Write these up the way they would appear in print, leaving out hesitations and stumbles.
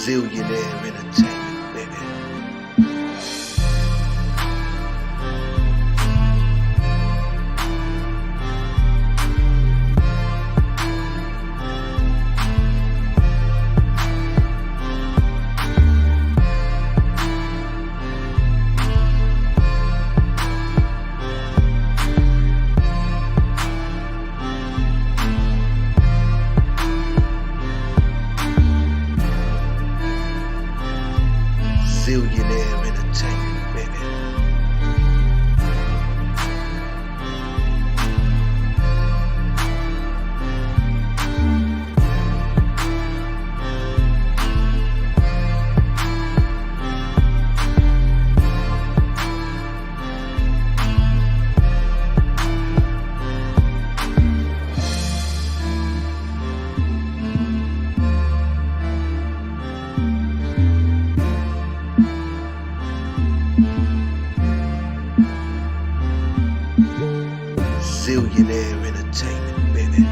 Zillionaire Entertainment, baby. Zillionaire Entertainment, baby. Zillionaire Entertainment, baby.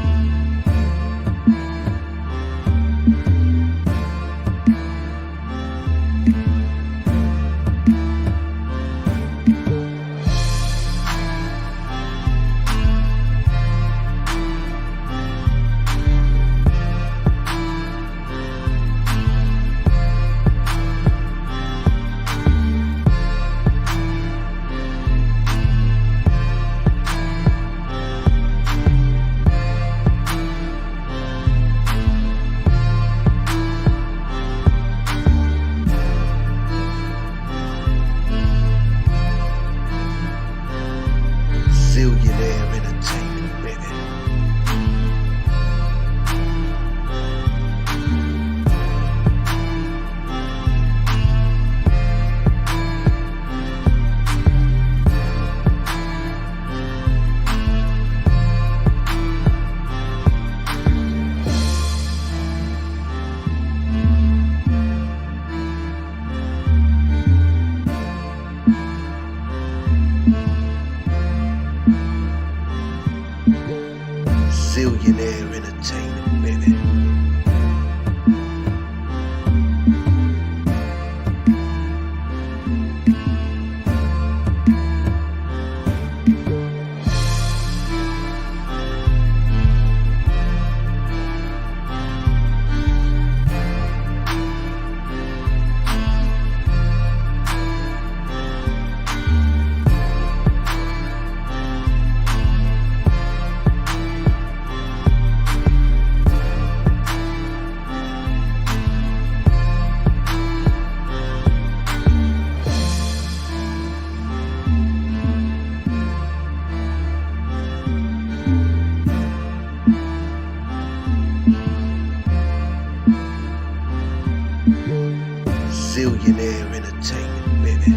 Zillionaire Entertainment, baby. Zillionaire Entertainment, baby. Zillionaire Entertainment, baby.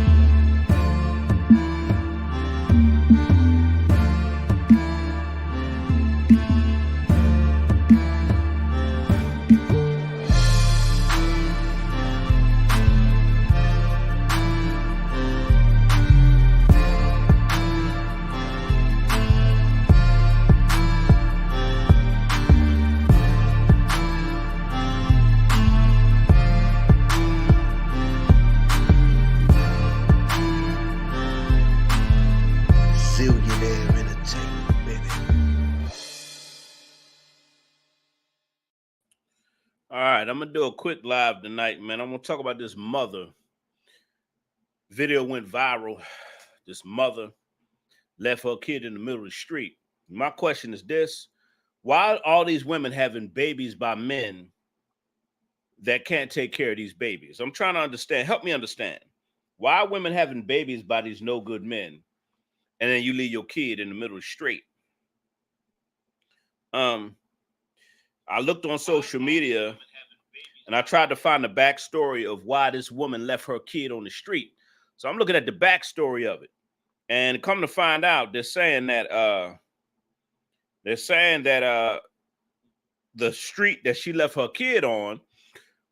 Zillionaire Entertainment, baby. All right, I'm gonna do a quick live tonight, man. I'm gonna talk about this mother. Video went viral. This mother left her kid in the middle of the street. My question is this: why are all these women having babies by men that can't take care of these babies? I'm trying to understand. Help me understand. Why are women having babies by these no good men, and then you leave your kid in the middle of the street? I looked on social media and I tried to find the backstory of why this woman left her kid on the street. So I'm looking at the backstory of it, and come to find out, they're saying that the street that she left her kid on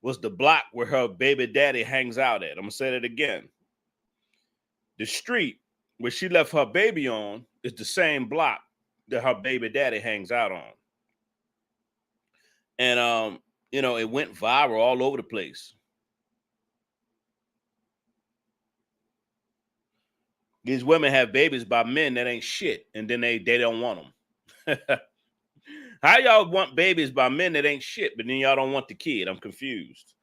was the block where her baby daddy hangs out at. I'm gonna say that again. The street where she left her baby on is the same block that her baby daddy hangs out on. And it went viral all over the place. These women have babies by men that ain't shit, and then they don't want them. How y'all want babies by men that ain't shit, but then y'all don't want the kid? I'm confused.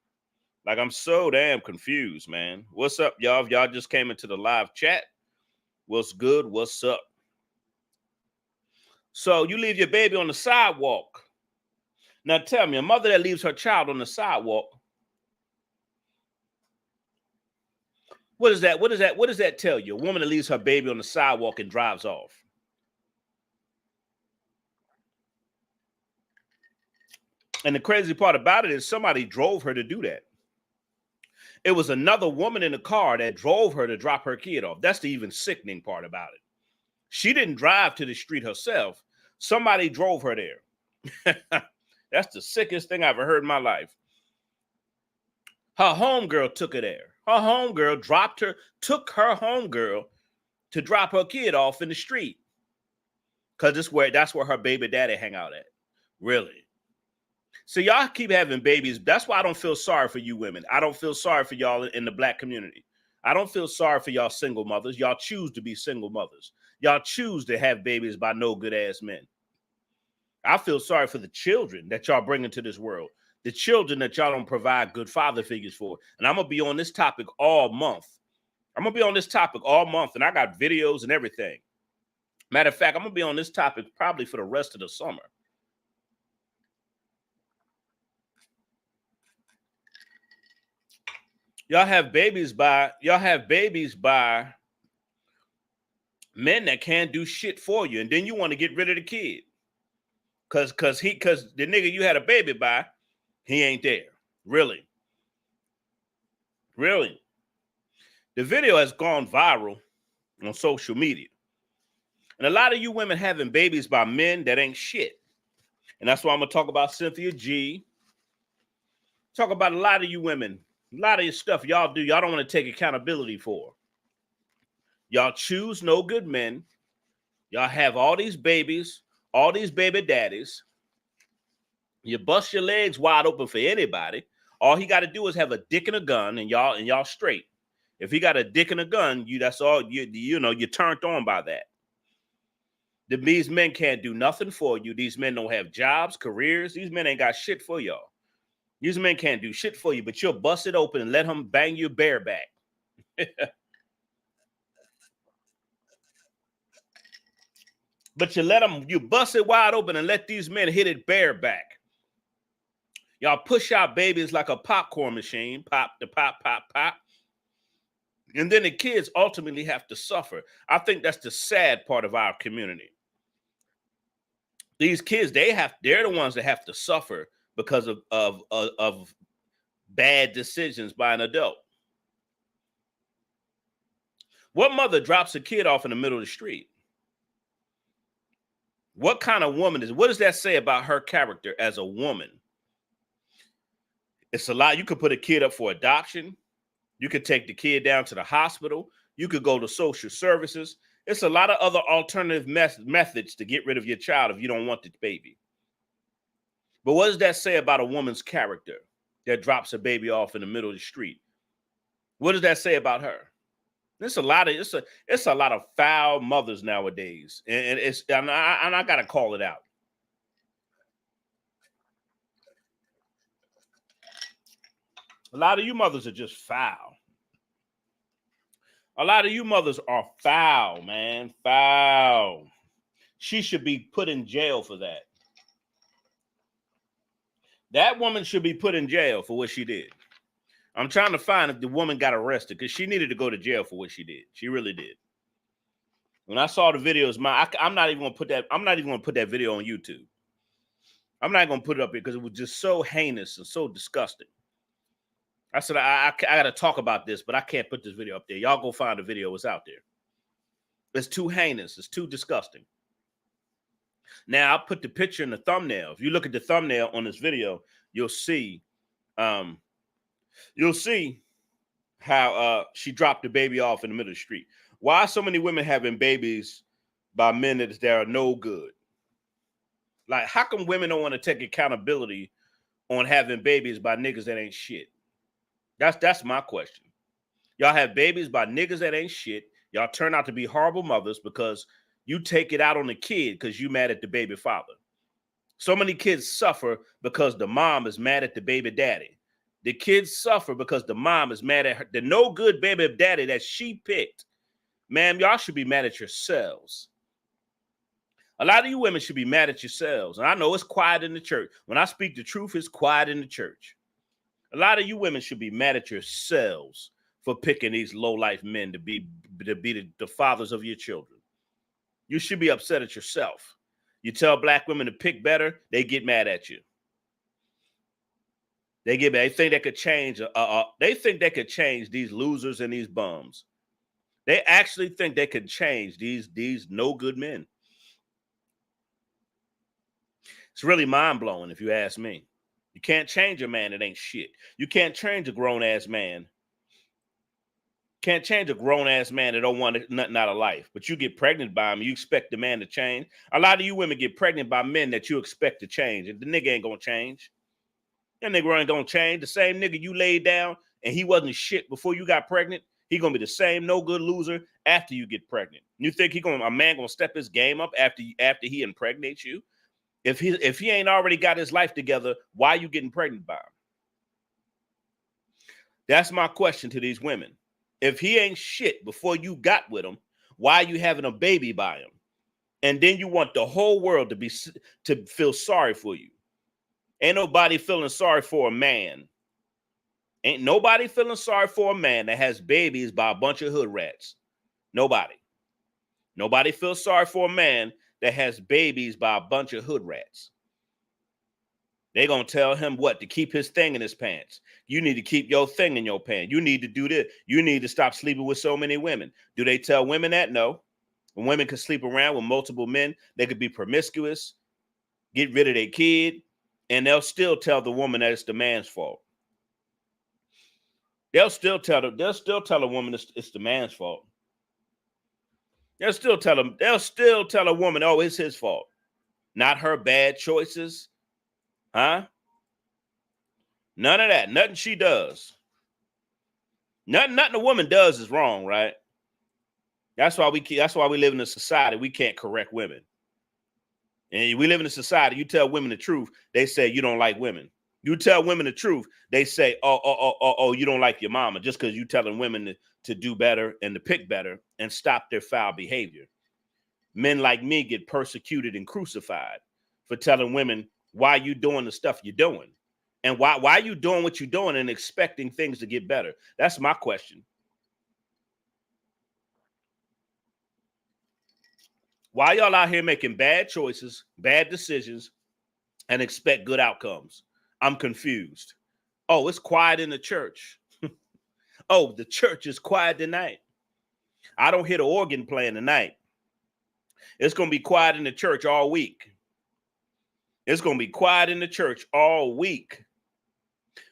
Like, I'm so damn confused, man. What's up, y'all? If y'all just came into the live chat, what's good? What's up? So you leave your baby on the sidewalk. Now tell me, a mother that leaves her child on the sidewalk, what is that? What does that tell you? A woman that leaves her baby on the sidewalk and drives off. And the crazy part about it is somebody drove her to do that. It was another woman in the car that drove her to drop her kid off. That's the even sickening part about it. She didn't drive to the street herself. Somebody drove her there. That's the sickest thing I've ever heard in my life. Her homegirl took her there. Her homegirl took her homegirl to drop her kid off in the street. Because that's where her baby daddy hang out at. Really? So y'all keep having babies. That's why I don't feel sorry for you women. I don't feel sorry for y'all in the black community. I don't feel sorry for y'all single mothers. Y'all choose to be single mothers. Y'all choose to have babies by no good ass men. I feel sorry for the children that y'all bring into this world. The children that y'all don't provide good father figures for. And I'm going to be on this topic all month. And I got videos and everything. Matter of fact, I'm going to be on this topic probably for the rest of the summer. Y'all have babies by men that can't do shit for you, and then you want to get rid of the kid. Cause the nigga you had a baby by, he ain't there. Really. Really. The video has gone viral on social media. And a lot of you women having babies by men that ain't shit. And that's why I'm gonna talk about Cynthia G. Talk about a lot of you women. A lot of your stuff y'all do, y'all don't want to take accountability for. Y'all choose no good men. Y'all have all these babies, all these baby daddies. You bust your legs wide open for anybody. All he got to do is have a dick and a gun, and y'all straight. If he got a dick and a gun, that's all you're turned on by that. These men can't do nothing for you. These men don't have jobs, careers. These men ain't got shit for y'all. These men can't do shit for you, but you'll bust it open and let him bang you bareback. But you bust it wide open and let these men hit it bareback. Y'all push out babies like a popcorn machine. Pop, the pop, pop, pop. And then the kids ultimately have to suffer. I think that's the sad part of our community. These kids, they're the ones that have to suffer because of bad decisions by an adult. What mother drops a kid off in the middle of the street? What kind of woman is? What does that say about her character as a woman? It's a lot. You could put a kid up for adoption. You could take the kid down to the hospital. You could go to social services. It's a lot of other alternative methods to get rid of your child if you don't want the baby. But what does that say about a woman's character that drops a baby off in the middle of the street? What does that say about her? It's a lot of foul mothers nowadays, and I gotta call it out. A lot of you mothers are just foul. A lot of you mothers are foul, man. Foul. She should be put in jail for that. That woman should be put in jail for what she did. I'm trying to find if the woman got arrested because she needed to go to jail for what she did. She really did. When I saw the videos, I'm not even gonna put that video on YouTube. I'm not gonna put it up here because it was just so heinous and so disgusting. I said I got to talk about this, but I can't put this video up there. Y'all go find the video. It's out there. It's too heinous. It's too disgusting. Now I'll put the picture in the thumbnail. If you look at the thumbnail on this video, you'll see how she dropped the baby off in the middle of the street. Why are so many women having babies by men that are no good? Like, how come women don't want to take accountability on having babies by niggas that ain't shit? That's my question. Y'all have babies by niggas that ain't shit. Y'all turn out to be horrible mothers because you take it out on the kid because you mad at the baby father. So many kids suffer because the mom is mad at the baby daddy. The kids suffer because the mom is mad at her, the no good baby daddy that she picked. Ma'am, y'all should be mad at yourselves. A lot of you women should be mad at yourselves. And I know it's quiet in the church. When I speak the truth, it's quiet in the church. A lot of you women should be mad at yourselves for picking these low-life men to be the fathers of your children. You should be upset at yourself. You tell black women to pick better, they get mad at you. They get mad. They think they could change. They think they could change these losers and these bums. They actually think they could change these no good men. It's really mind-blowing if you ask me. You can't change a man that ain't shit. You can't change a grown-ass man. Can't change a grown-ass man that don't want nothing out of life. But you get pregnant by him, you expect the man to change. A lot of you women get pregnant by men that you expect to change. And the nigga ain't gonna change. That nigga ain't gonna change. The same nigga you laid down and he wasn't shit before you got pregnant, he gonna be the same no good loser after you get pregnant. You think a man gonna step his game up after he impregnates you? If he ain't already got his life together, why are you getting pregnant by him? That's my question to these women. If he ain't shit before you got with him, why are you having a baby by him? And then you want the whole world to feel sorry for you. Ain't nobody feeling sorry for a man. Ain't nobody feeling sorry for a man that has babies by a bunch of hood rats. Nobody. Nobody feels sorry for a man that has babies by a bunch of hood rats. They're going to tell him what? To keep his thing in his pants. You need to keep your thing in your pants. You need to do this. You need to stop sleeping with so many women. Do they tell women that? No. When women can sleep around with multiple men, they could be promiscuous, get rid of their kid, and they'll still tell the woman that it's the man's fault. They'll still tell a woman it's the man's fault. They'll still tell a woman, oh, it's his fault. Not her bad choices. Huh? None of that. Nothing she does. Nothing a woman does is wrong, right? That's why we live in a society we can't correct women. And we live in a society, you tell women the truth, they say you don't like women. You tell women the truth, they say, oh, you don't like your mama, just because you telling women to do better and to pick better and stop their foul behavior. Men like me get persecuted and crucified for telling women why you doing the stuff you're doing. And why are you doing what you're doing and expecting things to get better? That's my question. Why y'all out here making bad choices, bad decisions, and expect good outcomes? I'm confused. Oh, it's quiet in the church. Oh, the church is quiet tonight. I don't hear the organ playing tonight. It's going to be quiet in the church all week. It's going to be quiet in the church all week.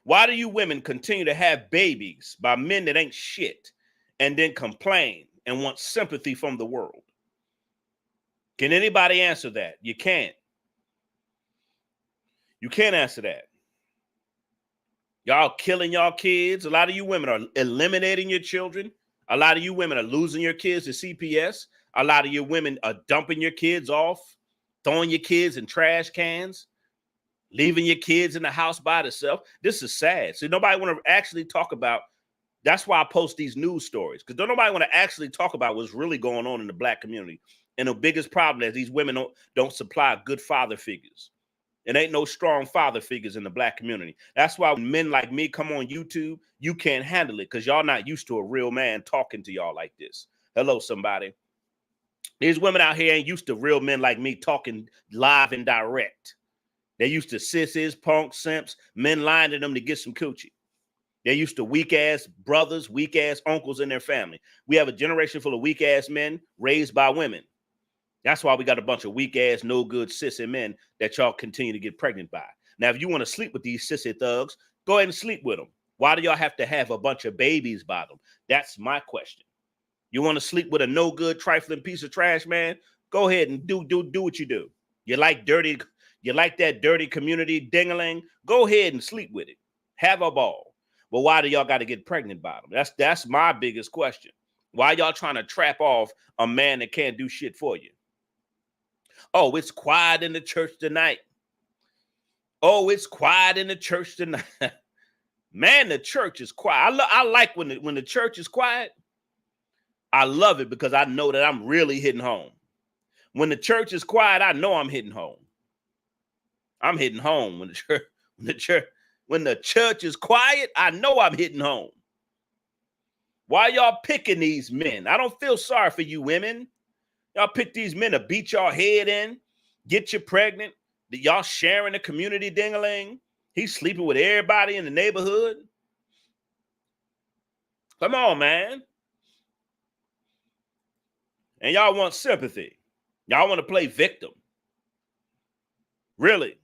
Why do you women continue to have babies by men that ain't shit and then complain and want sympathy from the world? Can anybody answer that? You can't. You can't answer that. Y'all killing y'all kids. A lot of you women are eliminating your children. A lot of you women are losing your kids to CPS. A lot of you women are dumping your kids off, throwing your kids in trash cans, leaving your kids in the house by themselves. This is sad. So nobody want to actually talk about. That's why I post these news stories, because nobody want to actually talk about what's really going on in the black community. And the biggest problem is these women don't supply good father figures. It ain't no strong father figures in the black community. That's why when men like me come on YouTube, you can't handle it because y'all not used to a real man talking to y'all like this. Hello, somebody. These women out here ain't used to real men like me talking live and direct. They used to sissies, punks, simps, men lying to them to get some coochie. They're used to weak-ass brothers, weak-ass uncles in their family. We have a generation full of weak-ass men raised by women. That's why we got a bunch of weak-ass, no-good sissy men that y'all continue to get pregnant by. Now, if you want to sleep with these sissy thugs, go ahead and sleep with them. Why do y'all have to have a bunch of babies by them? That's my question. You want to sleep with a no-good, trifling piece of trash, man? Go ahead and do what you do. You like that dirty community ding-a-ling? Go ahead and sleep with it. Have a ball. But why do y'all got to get pregnant by them? That's my biggest question. Why y'all trying to trap off a man that can't do shit for you? Oh, it's quiet in the church tonight. Oh, it's quiet in the church tonight. Man, the church is quiet. I like when the church is quiet. I love it because I know that I'm really hitting home. When the church is quiet, I know I'm hitting home. I'm hitting home when the church is quiet. I know I'm hitting home. Why y'all picking these men? I don't feel sorry for you women. Y'all pick these men to beat your head in, get you pregnant. Y'all sharing the community ding-a-ling. He's sleeping with everybody in the neighborhood. Come on, man. And y'all want sympathy. Y'all want to play victim. Really?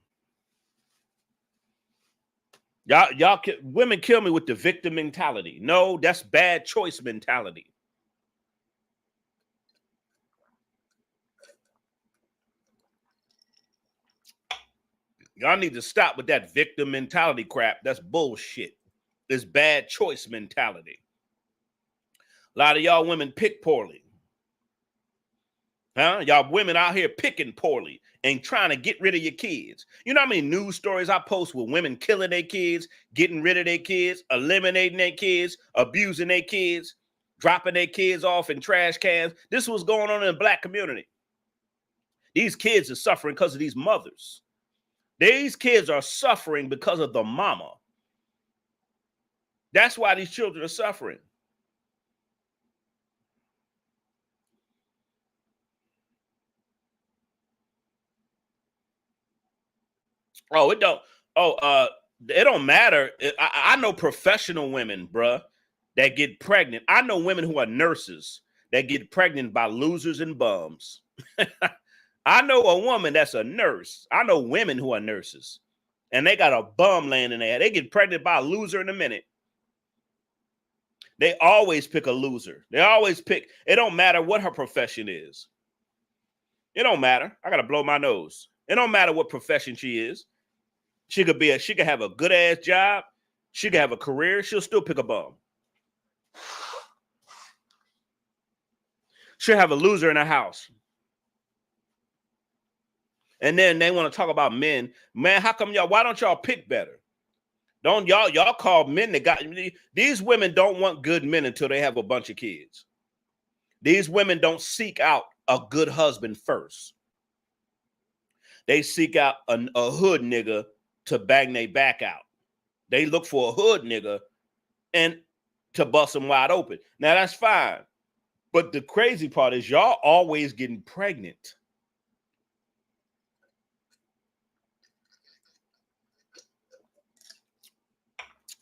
Women kill me with the victim mentality. No, that's bad choice mentality. Y'all need to stop with that victim mentality crap. That's bullshit. It's bad choice mentality. A lot of y'all women pick poorly. Huh? Y'all women out here picking poorly and trying to get rid of your kids. You know how many news stories I post with women killing their kids, getting rid of their kids, eliminating their kids, abusing their kids, dropping their kids off in trash cans? This is what's going on in the Black community. These kids are suffering because of these mothers. These kids are suffering because of the mama. That's why these children are suffering. Oh, it don't matter. I know professional women, bruh, that get pregnant. I know women who are nurses that get pregnant by losers and bums. I know a woman that's a nurse. I know women who are nurses, and they got a bum laying in there. They get pregnant by a loser in a minute. They always pick a loser. They always pick. It don't matter what her profession is. It don't matter. I gotta blow my nose. It don't matter what profession she is. She could have a good ass job. She could have a career. She'll still pick a bum. She'll have a loser in her house. And then they want to talk about men. Man, how come why don't y'all pick better? Don't y'all call men that got these women don't want good men until they have a bunch of kids. These women don't seek out a good husband first. They seek out a hood nigga to bang their back out. They look for a hood nigga and to bust them wide open. Now that's fine. But the crazy part is y'all always getting pregnant.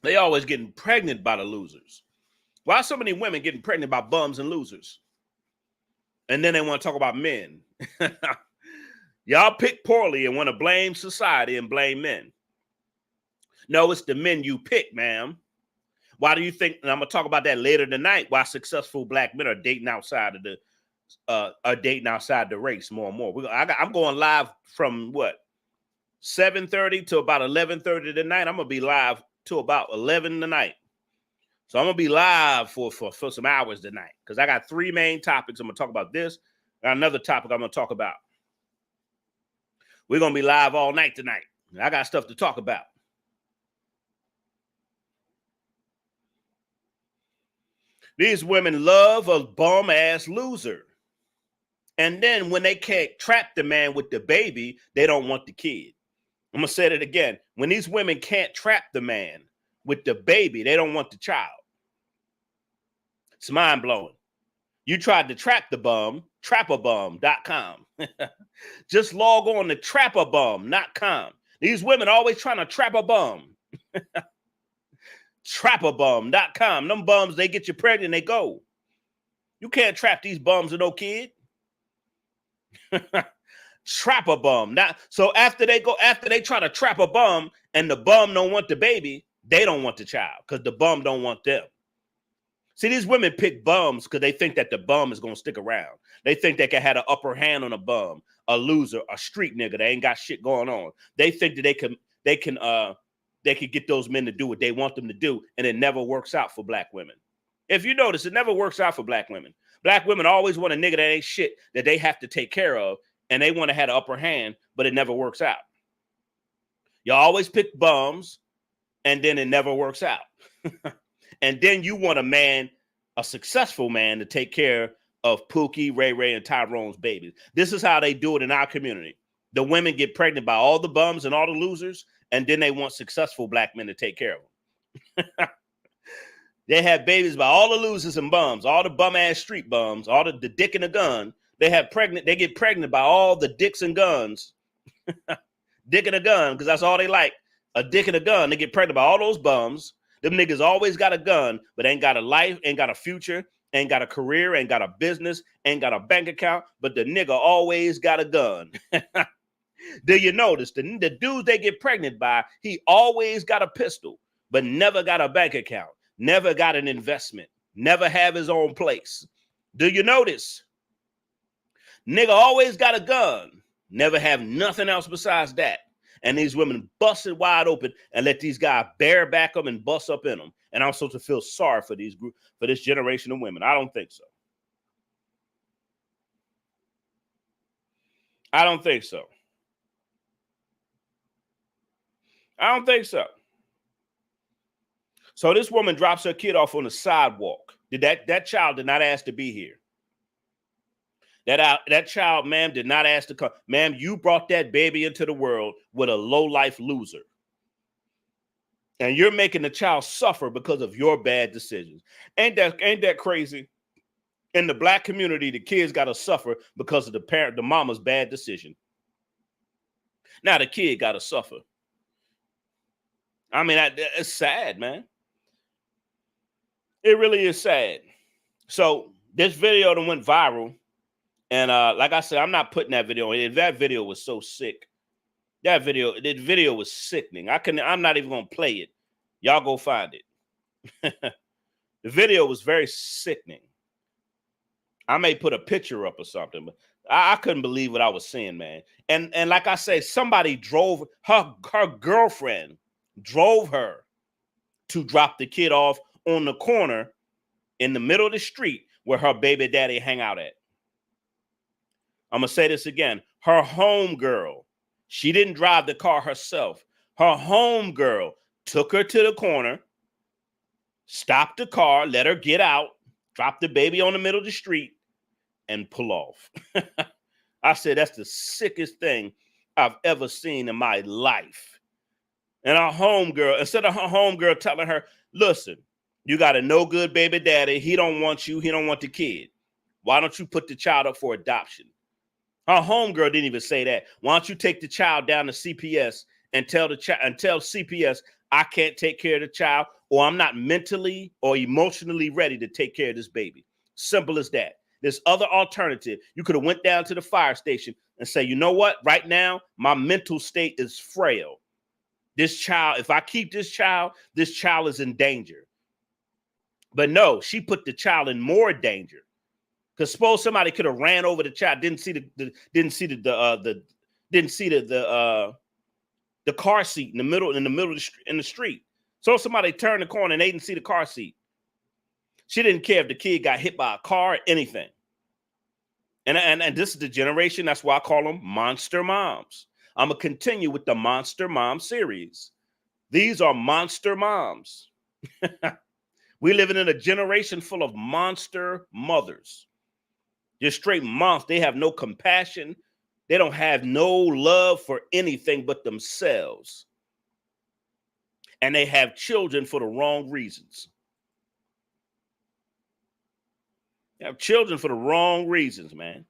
They always getting pregnant by the losers. Why are so many women getting pregnant by bums and losers? And then they want to talk about men. Y'all pick poorly and want to blame society and blame men. No, it's the men you pick, ma'am. Why do you think, and I'm going to talk about that later tonight, why successful Black men are dating outside of the race more and more. I'm going live from what? 7:30 to about 11:30 tonight. I'm going to be live till about 11 tonight. So I'm going to be live for some hours tonight because I got 3 main topics. I'm going to talk about this. I got another topic I'm going to talk about. We're going to be live all night tonight. I got stuff to talk about. These women love a bum-ass loser. And then when they can't trap the man with the baby, they don't want the kid. I'm going to say it again. When these women can't trap the man with the baby, they don't want the child. It's mind-blowing. You tried to trap the bum, trapabum.com. Just log on to trapabum.com. These women always trying to trap a bum. Trapabum.com. Them bums, they get you pregnant, they go. You can't trap these bums with no kid. Trap a bum. Now, so after they try to trap a bum and the bum don't want the baby, they don't want the child because the bum don't want them. See, these women pick bums because they think that the bum is going to stick around. They think they can have an upper hand on a bum, a loser, a street nigga that ain't got shit going on. They think that they can get those men to do what they want them to do, and it never works out for Black women. If you notice, it never works out for black women. Black women always want a nigga that ain't shit that they have to take care of, and they want to have the upper hand, but it never works out. You always pick bums, and then it never works out. And then you want a man, a successful man, to take care of Pookie, Ray Ray, and Tyrone's babies. This is how they do it in our community. The women get pregnant by all the bums and all the losers, and then they want successful black men to take care of them. They have babies by all the losers and bums, all the bum-ass street bums, all the dick and the gun. They get pregnant by all the dicks and guns. Dick and a gun, because that's all they like. A dick and a gun. They get pregnant by all those bums. Them niggas always got a gun, but ain't got a life, ain't got a future, ain't got a career, ain't got a business, ain't got a bank account, but the nigga always got a gun. Do you notice the dudes they get pregnant by, he always got a pistol, but never got a bank account, never got an investment, never have his own place. Do you notice? Nigga always got a gun, never have nothing else besides that. And these women busted wide open and let these guys bareback them and bust up in them. And I'm supposed to feel sorry for this generation of women. I don't think so. I don't think so. I don't think so. So this woman drops her kid off on the sidewalk. That child did not ask to be here. That child, ma'am, did not ask to come. Ma'am, you brought that baby into the world with a low-life loser. And you're making the child suffer because of your bad decisions. Ain't that crazy? In the black community, the kids got to suffer because of the mama's bad decision. Now the kid got to suffer. I mean, it's sad, man. It really is sad. So this video that went viral. And like I said, I'm not putting that video in. That video was so sick. The video was sickening. I'm not even gonna play it. Y'all go find it. The video was very sickening. I may put a picture up or something, but I couldn't believe what I was seeing, man. And like I said, somebody drove her girlfriend drove her to drop the kid off on the corner in the middle of the street where her baby daddy hang out at. I'm going to say this again. Her homegirl, she didn't drive the car herself. Her homegirl took her to the corner, stopped the car, let her get out, drop the baby on the middle of the street, and pull off. I said, that's the sickest thing I've ever seen in my life. And her homegirl, instead of her homegirl telling her, listen, you got a no good baby daddy. He don't want you. He don't want the kid. Why don't you put the child up for adoption? Her homegirl didn't even say that. Why don't you take the child down to CPS and tell CPS I can't take care of the child, or I'm not mentally or emotionally ready to take care of this baby. Simple as that. There's other alternative. You could have went down to the fire station and say, you know what? Right now, my mental state is frail. This child, if I keep this child is in danger. But no, she put the child in more danger. Because suppose somebody could have ran over the child, didn't see the car seat in the street. So somebody turned the corner and they didn't see the car seat. She didn't care if the kid got hit by a car or anything. And this is the generation. That's why I call them monster moms. I'm gonna continue with the Monster Mom series. These are monster moms. We living in a generation full of monster mothers. Just straight monsters. They have no compassion. They don't have no love for anything but themselves. And they have children for the wrong reasons. They have children for the wrong reasons, man.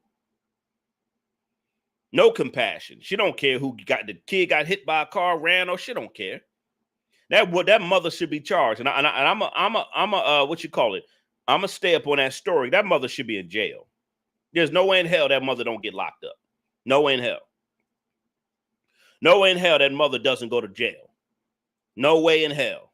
No compassion. She don't care who got the kid got hit by a car, ran, or she don't care. That mother should be charged. And I'm what you call it? I'm gonna stay up on that story. That mother should be in jail. There's no way in hell that mother don't get locked up. No way in hell. No way in hell that mother doesn't go to jail. No way in hell.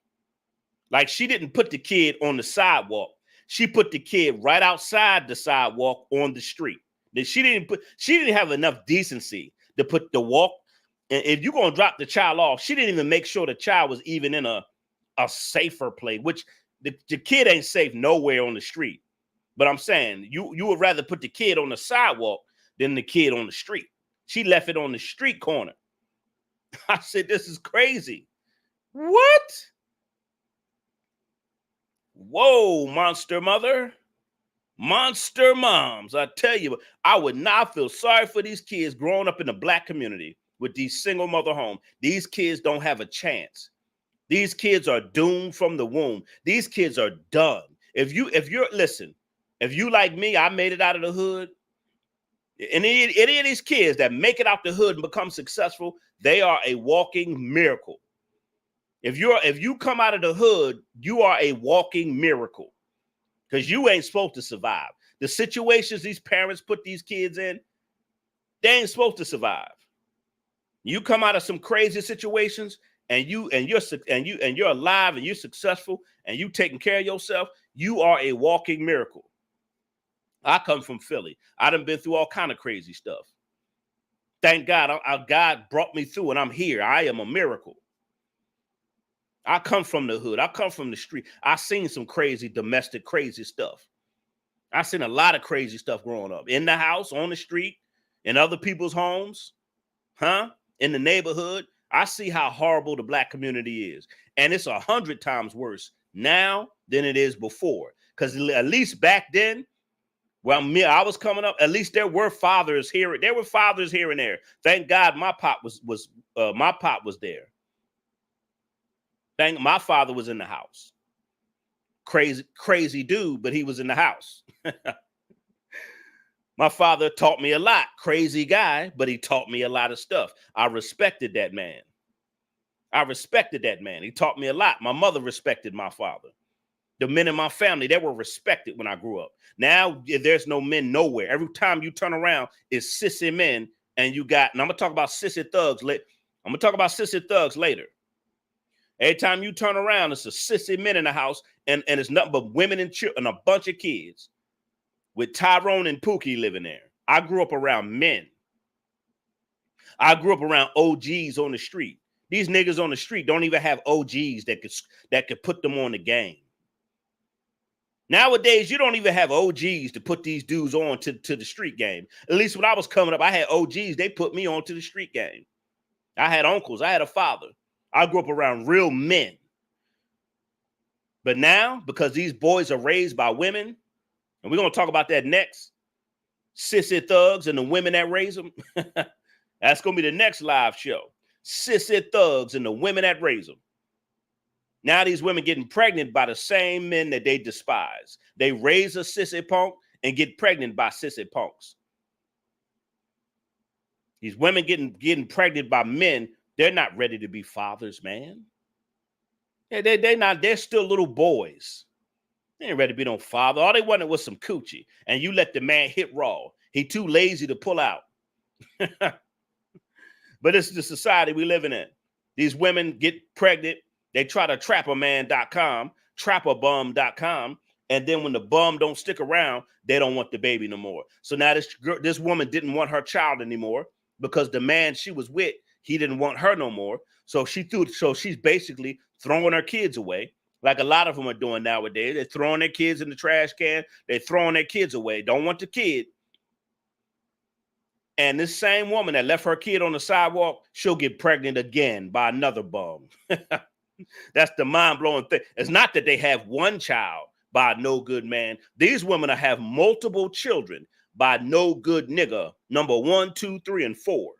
Like, she didn't put the kid on the sidewalk. She put the kid right outside the sidewalk on the street. She didn't have enough decency to put the walk. And if you're gonna drop the child off, she didn't even make sure the child was even in a safer place, which The kid ain't safe nowhere on the street. But I'm saying you would rather put the kid on the sidewalk than the kid on the street. She left it on the street corner. I said, this is crazy. What? Whoa, monster mother. Monster moms. I tell you, I would not feel sorry for these kids growing up in the black community with these single mother homes. These kids don't have a chance. These kids are doomed from the womb. These kids are done. If you like me, I made it out of the hood. And any of these kids that make it out the hood and become successful, they are a walking miracle. If you come out of the hood, you are a walking miracle. Because you ain't supposed to survive. The situations these parents put these kids in, they ain't supposed to survive. You come out of some crazy situations and you're alive and you're successful and you taking care of yourself, you are a walking miracle. I come from Philly. I done been through all kind of crazy stuff. Thank God, God brought me through and I'm here. I am a miracle. I come from the hood. I come from the street. I seen some crazy domestic crazy stuff. I seen a lot of crazy stuff growing up in the house, on the street, in other people's homes, in the neighborhood. I see how horrible the black community is. And it's 100 times worse now than it is before. Because at least back then, I was coming up, at least there were fathers here. There were fathers here and there. Thank God my pop was there. My father was in the house. Crazy dude, but he was in the house. My father taught me a lot. Crazy guy, but he taught me a lot of stuff. I respected that man. He taught me a lot. My mother respected my father. The men in my family, they were respected when I grew up. Now, there's no men nowhere. Every time you turn around, it's sissy men, and I'm going to talk about sissy thugs later. Every time you turn around, it's a sissy men in the house, and it's nothing but women and children, and a bunch of kids with Tyrone and Pookie living there. I grew up around men. I grew up around OGs on the street. These niggas on the street don't even have OGs that could put them on the game. Nowadays, you don't even have OGs to put these dudes on to the street game. At least when I was coming up, I had OGs. They put me on to the street game. I had uncles. I had a father. I grew up around real men. But now, because these boys are raised by women, and we're going to talk about that next, sissy thugs and the women that raise them, that's going to be the next live show. Sissy thugs and the women that raise them. Now these women getting pregnant by the same men that they despise. They raise a sissy punk and get pregnant by sissy punks. These women getting pregnant by men. They're not ready to be fathers, man. They're not. They're still little boys. They ain't ready to be no father. All they wanted was some coochie. And you let the man hit raw. He too lazy to pull out. But it's the society we living in. These women get pregnant. They try to trapperman.com, trapperbum.com. And then when the bum don't stick around, they don't want the baby no more. So now this woman didn't want her child anymore because the man she was with, he didn't want her no more. So she's basically throwing her kids away, like a lot of them are doing nowadays. They're throwing their kids in the trash can. They're throwing their kids away. Don't want the kid. And this same woman that left her kid on the sidewalk, she'll get pregnant again by another bum. That's the mind-blowing thing. It's not that they have one child by no good man. These women have multiple children by no good nigga, number 1, 2, 3, and 4.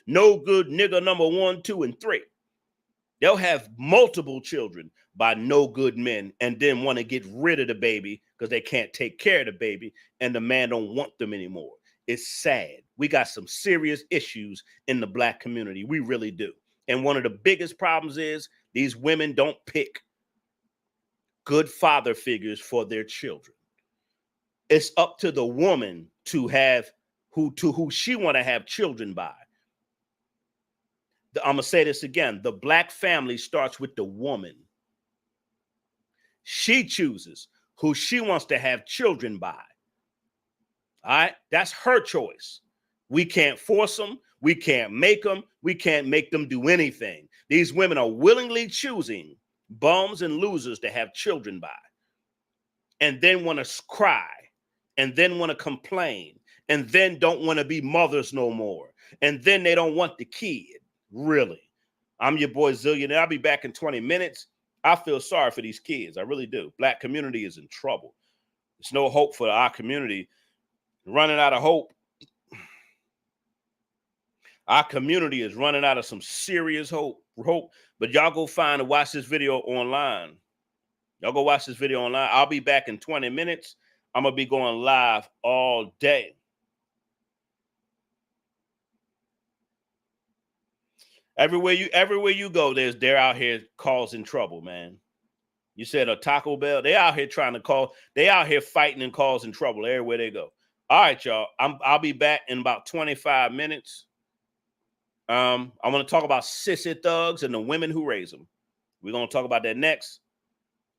No good nigga number 1, 2, and 3. They'll have multiple children by no good men and then want to get rid of the baby because they can't take care of the baby and the man don't want them anymore. It's sad. We got some serious issues in the black community. We really do. And one of the biggest problems is these women don't pick good father figures for their children. It's up to the woman to have who she want to have children by. I'm going to say this again. The black family starts with the woman. She chooses who she wants to have children by. All right? That's her choice. We can't force them. We can't make them. We can't make them do anything. These women are willingly choosing bums and losers to have children by, and then want to cry, and then want to complain, and then don't want to be mothers no more, and then they don't want the kid. Really. I'm your boy Zillionaire. I'll be back in 20 minutes. I feel sorry for these kids. I really do. Black community is in trouble. There's no hope for our community. Running out of hope. Our community is running out of some serious hope. But y'all go find and watch this video online. Y'all go watch this video online. I'll be back in 20 minutes. I'm going to be going live all day. Everywhere you go, they're out here causing trouble, man. You said a Taco Bell, they out here they out here fighting and causing trouble everywhere they go. All right, y'all. I'll be back in about 25 minutes. I want to talk about sissy thugs and the women who raise them. We're going to talk about that next.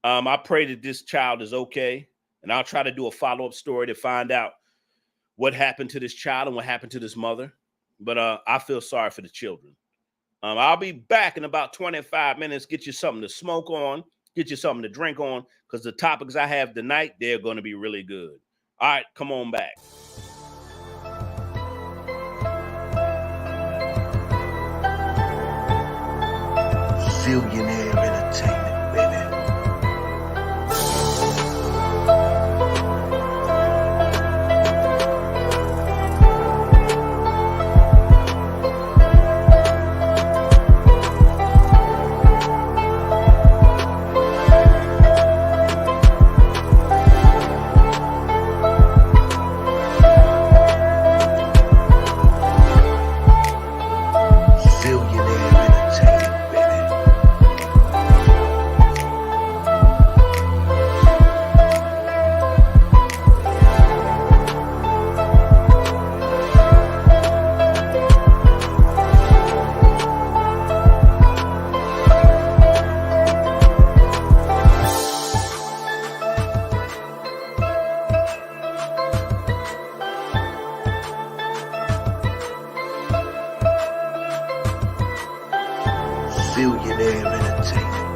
I pray that this child is okay, and I'll try to do a follow-up story to find out what happened to this child and what happened to this mother. But I feel sorry for the children. I'll be back in about 25 minutes. Get you something to smoke on, get you something to drink on, because the topics I have tonight, they're going to be really good. All right, come on back. Zillionaire Entertainment, baby. Zillionaire Entertainment.